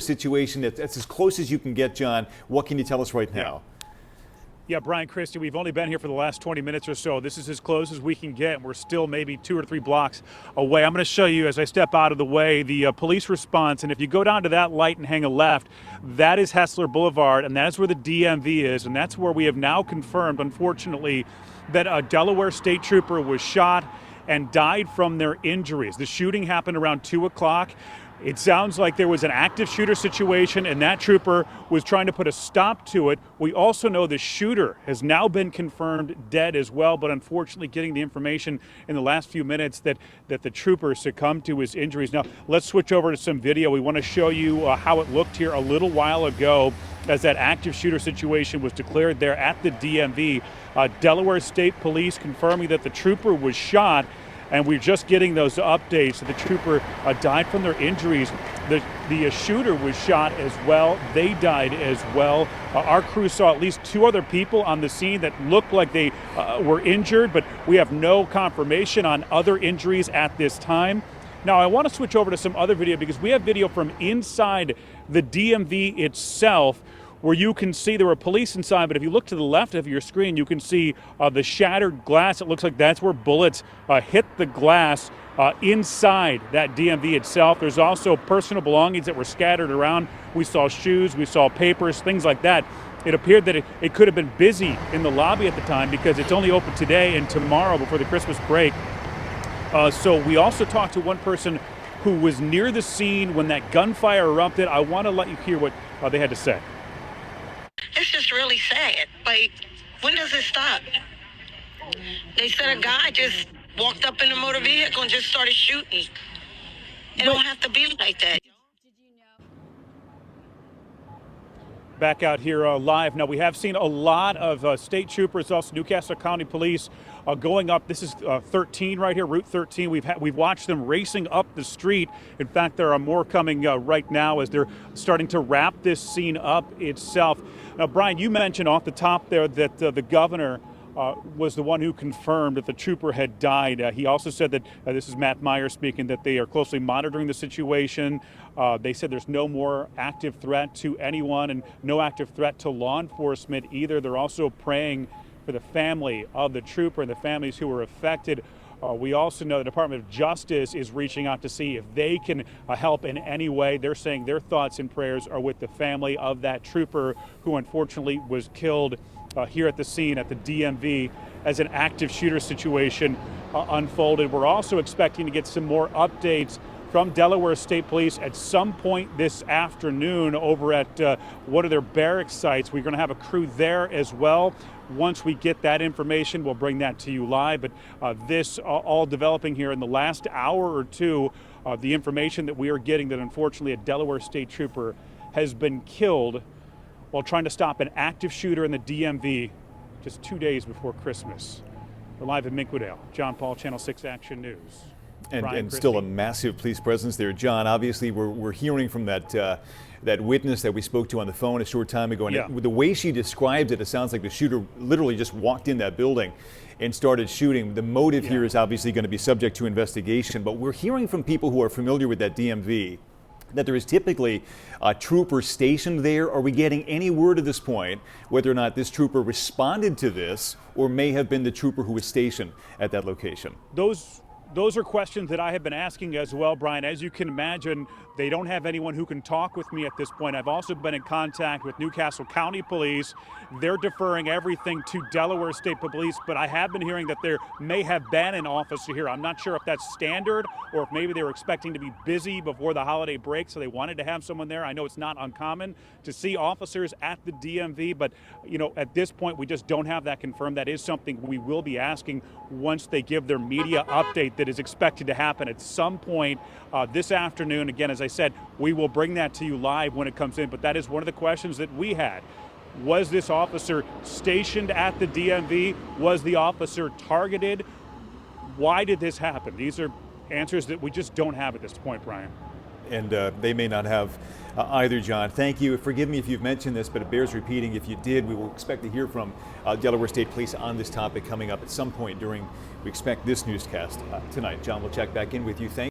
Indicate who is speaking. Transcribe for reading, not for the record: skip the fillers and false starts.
Speaker 1: situation. That's as close as you can get, John. What can you tell us right now?
Speaker 2: Yeah, Brian Christie, we've only been here for the last 20 minutes or so. This is as close as we can get, and we're still maybe 2 or 3 blocks away. I'm going to show you, as I step out of the way, the police response. And if you go down to that light and hang a left, that is Hessler Boulevard, and that is where the DMV is. And that's where we have now confirmed, unfortunately, that a Delaware state trooper was shot and died from their injuries. The shooting happened around 2 o'clock. It sounds like there was an active shooter situation, and that trooper was trying to put a stop to it. We also know the shooter has now been confirmed dead as well, but unfortunately getting the information in the last few minutes that the trooper succumbed to his injuries. Now, let's switch over to some video. We want to show you how it looked here a little while ago as that active shooter situation was declared there at the DMV. Delaware State Police confirming that the trooper was shot. And we're just getting those updates. The trooper died from their injuries. The shooter was shot as well. They died as well. Our crew saw at least 2 other people on the scene that looked like they were injured, but we have no confirmation on other injuries at this time. Now, I want to switch over to some other video because we have video from inside the DMV itself, where you can see there were police inside, but if you look to the left of your screen, you can see the shattered glass. It looks like that's where bullets hit the glass inside that DMV itself. There's also personal belongings that were scattered around. We saw shoes, we saw papers, things like that. It appeared that it could have been busy in the lobby at the time because it's only open today and tomorrow before the Christmas break. So we also talked to one person who was near the scene when that gunfire erupted. I want to let you hear what they had to say.
Speaker 3: It's just really sad. Like, when does it stop? They said a guy just walked up in a motor vehicle and just started shooting. It don't have to be like that.
Speaker 2: Back out here live. Now, we have seen a lot of state troopers, also Newcastle County Police, going up. This is 13 right here, Route 13. We've watched them racing up the street. In fact, there are more coming right now as they're starting to wrap this scene up itself. Now, Brian, you mentioned off the top there that the governor was the one who confirmed that the trooper had died. He also said that, this is Matt Meyer speaking, that they are closely monitoring the situation. They said there's no more active threat to anyone and no active threat to law enforcement either. They're also praying for the family of the trooper and the families who were affected. We also know the Department of Justice is reaching out to see if they can help in any way. They're saying their thoughts and prayers are with the family of that trooper who unfortunately was killed here at the scene at the DMV as an active shooter situation unfolded. We're also expecting to get some more updates from Delaware State Police at some point this afternoon over at one of their barracks sites. We're going to have a crew there as well. Once we get that information, we'll bring that to you live. But this all developing here in the last hour or two, the information that we are getting that unfortunately a Delaware State trooper has been killed while trying to stop an active shooter in the DMV just 2 days before Christmas. We're live in Minquidale. John Paul, Channel 6 Action News.
Speaker 1: And still a massive police presence there. John, obviously we're hearing from that witness that we spoke to on the phone a short time ago. And the way she described it, it sounds like the shooter literally just walked in that building and started shooting. The motive here is obviously going to be subject to investigation. But we're hearing from people who are familiar with that DMV that there is typically a trooper stationed there. Are we getting any word at this point whether or not this trooper responded to this or may have been the trooper who was stationed at that location?
Speaker 2: Those are questions that I have been asking as well, Brian. As you can imagine, they don't have anyone who can talk with me at this point. I've also been in contact with Newcastle County Police. They're deferring everything to Delaware State Police, but I have been hearing that there may have been an officer here. I'm not sure if that's standard or if maybe they were expecting to be busy before the holiday break, so they wanted to have someone there. I know it's not uncommon to see officers at the DMV, but at this point, we just don't have that confirmed. That is something we will be asking once they give their media update that is expected to happen at some point this afternoon. Again, as I said, we will bring that to you live when it comes in, but that is one of the questions that we had. Was this officer stationed at the DMV? Was the officer targeted? Why did this happen? These are answers that we just don't have at this point, Brian.
Speaker 1: And they may not have either, John. Thank you. Forgive me if you've mentioned this, but it bears repeating. If you did, we will expect to hear from Delaware State Police on this topic coming up at some point during, we expect, this newscast tonight. John, we'll check back in with you. Thank you.